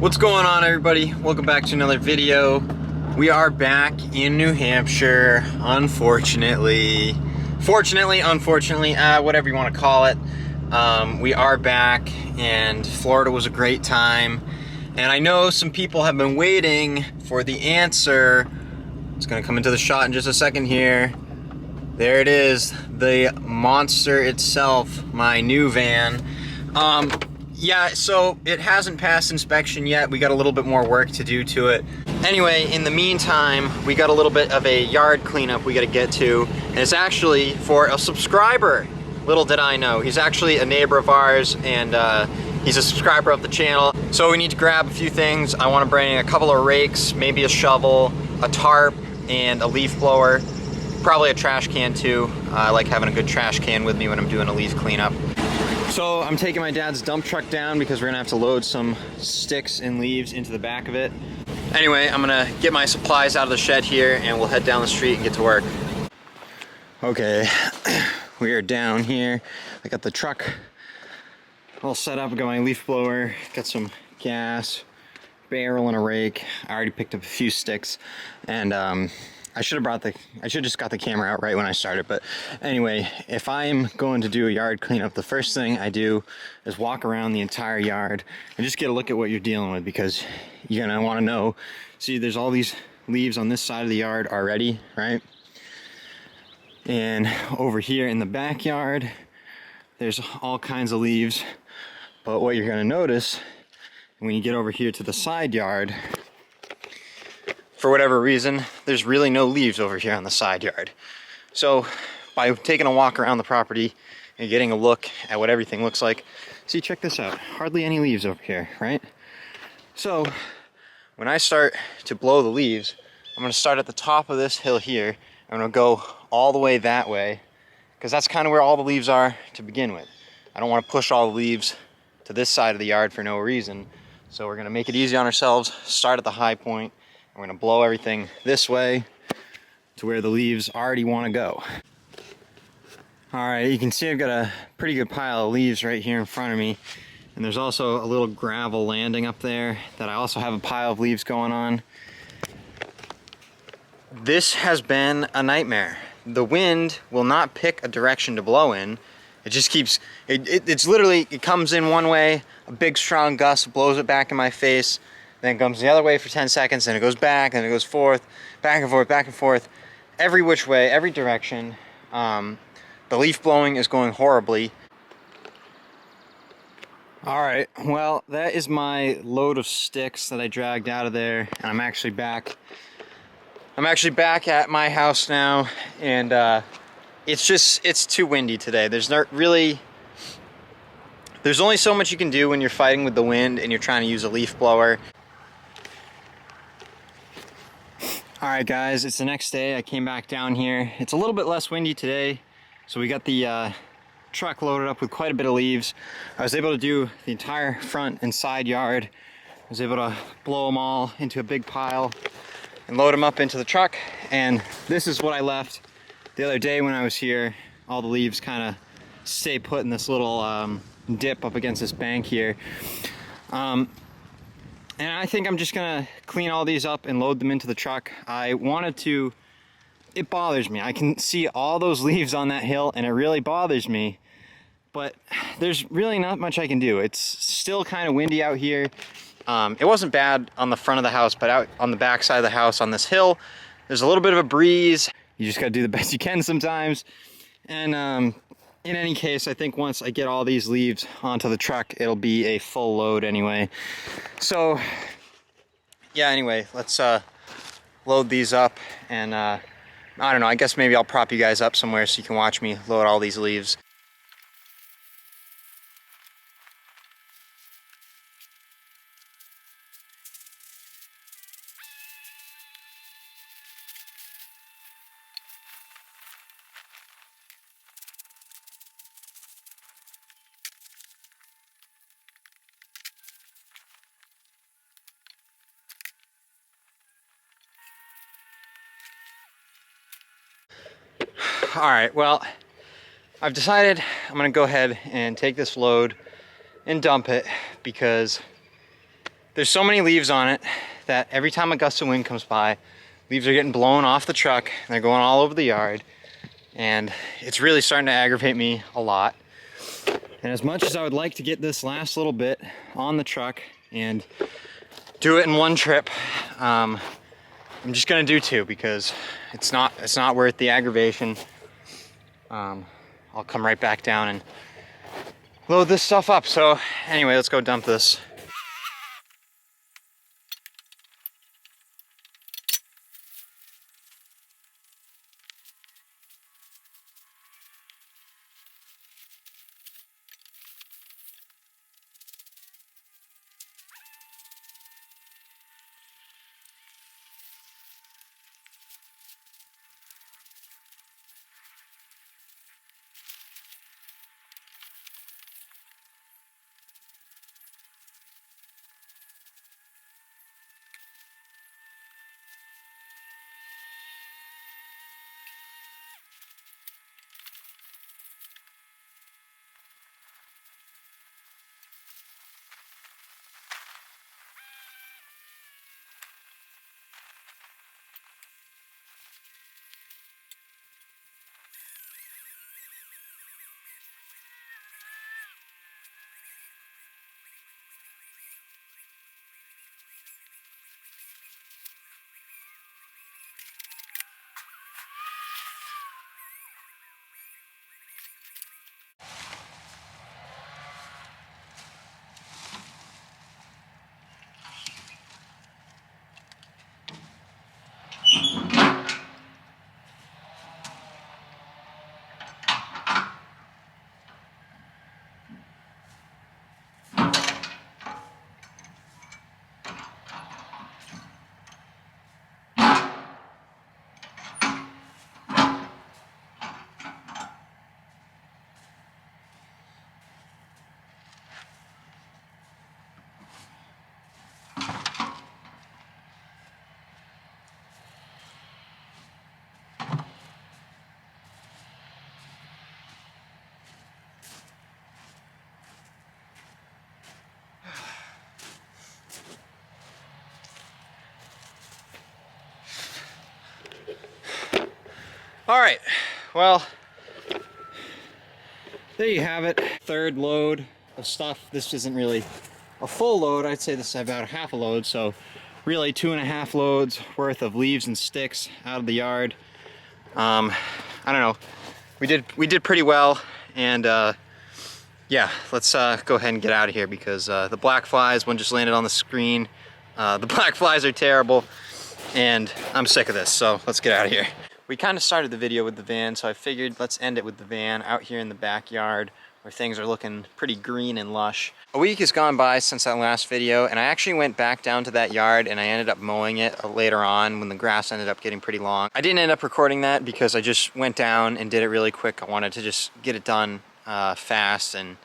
What's going on, everybody? Welcome back to another video. We are back in New Hampshire, unfortunately, unfortunately, whatever you want to call it. We are back, and Florida was a great time. And I know some people have been waiting for the answer. It's going to come into the shot in just a second here. There it is, the monster itself, my new van. Yeah, so it hasn't passed inspection yet. We got a little bit more work to do to it. Anyway, in the meantime, we got a little bit of a yard cleanup we got to get to, and it's actually for a subscriber. Little did I know, he's actually a neighbor of ours, and he's a subscriber of the channel. So we need to grab a few things. I want to bring a couple of rakes, maybe a shovel, a tarp, and a leaf blower. Probably a trash can too. I like having a good trash can with me when I'm doing a leaf cleanup. So I'm taking my dad's dump truck down because we're gonna have to load some sticks and leaves into the back of it. Anyway, I'm gonna get my supplies out of the shed here and we'll head down the street and get to work. Okay, we are down here. I got the truck all set up. I got my leaf blower, got some gas, barrel and a rake. I already picked up a few sticks, and I should have just got the camera out right when I started. But anyway, if I'm going to do a yard cleanup, the first thing I do is walk around the entire yard and just get a look at what you're dealing with, because you're gonna want to know. See, there's all these leaves on this side of the yard already, right? And over here in the backyard, there's all kinds of leaves. But what you're gonna notice when you get over here to the side yard, for whatever reason, there's really no leaves over here on the side yard. So by taking a walk around the property and getting a look at what everything looks like, see, check this out, hardly any leaves over here, right? So when I start to blow the leaves, I'm gonna start at the top of this hill here. I'm gonna go all the way that way, because that's kind of where all the leaves are to begin with. I don't want to push all the leaves to this side of the yard for no reason. So we're gonna make it easy on ourselves, start at the high point. We're gonna blow everything this way to where the leaves already wanna go. All right, you can see I've got a pretty good pile of leaves right here in front of me. And there's also a little gravel landing up there that I also have a pile of leaves going on. This has been a nightmare. The wind will not pick a direction to blow in. It just keeps, it's literally, it comes in one way, a big strong gust blows it back in my face, then it comes the other way for 10 seconds, then it goes back, and it goes forth, back and forth, every which way, every direction. The leaf blowing is going horribly. All right, well, that is my load of sticks that I dragged out of there, and I'm actually back at my house now, and it's too windy today. There's only so much you can do when you're fighting with the wind and you're trying to use a leaf blower. All right, guys, it's the next day. I came back down here. It's a little bit less windy today, so we got the truck loaded up with quite a bit of leaves. I was able to do the entire front and side yard. I was able to blow them all into a big pile and load them up into the truck. And this is what I left the other day when I was here. All the leaves kind of stay put in this little dip up against this bank here. And I think I'm just gonna clean all these up and load them into the truck. It bothers me. I can see all those leaves on that hill and it really bothers me, but there's really not much I can do. It's still kind of windy out here. It wasn't bad on the front of the house, but out on the back side of the house on this hill, there's a little bit of a breeze. You just gotta do the best you can sometimes. And in any case, I think once I get all these leaves onto the truck, it'll be a full load anyway. So yeah, anyway, let's load these up, and I don't know, I guess maybe I'll prop you guys up somewhere so you can watch me load all these leaves. All right, well, I've decided I'm gonna go ahead and take this load and dump it, because there's so many leaves on it that every time a gust of wind comes by, leaves are getting blown off the truck and they're going all over the yard. And it's really starting to aggravate me a lot. And as much as I would like to get this last little bit on the truck and do it in one trip, I'm just gonna do two because it's not worth the aggravation. I'll come right back down and load this stuff up. So anyway, let's go dump this. All right, well, there you have it. Third load of stuff. This isn't really a full load. I'd say this is about a half a load. So really 2.5 loads worth of leaves and sticks out of the yard. I don't know. We did pretty well. And yeah, let's go ahead and get out of here because the black flies, one just landed on the screen. The black flies are terrible and I'm sick of this. So let's get out of here. We kind of started the video with the van, so I figured let's end it with the van out here in the backyard where things are looking pretty green and lush. A week has gone by since that last video, and I actually went back down to that yard and I ended up mowing it later on when the grass ended up getting pretty long. I didn't end up recording that because I just went down and did it really quick. I wanted to just get it done fast and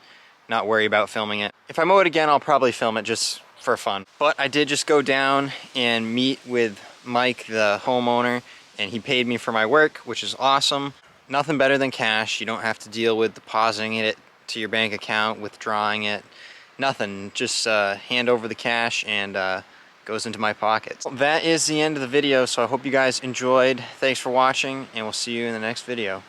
not worry about filming it. If I mow it again, I'll probably film it just for fun. But I did just go down and meet with Mike, the homeowner, and he paid me for my work, which is awesome. Nothing better than cash. You don't have to deal with depositing it to your bank account, withdrawing it, nothing. Just hand over the cash and goes into my pockets. That is the end of the video, so I hope you guys enjoyed. Thanks for watching, and we'll see you in the next video.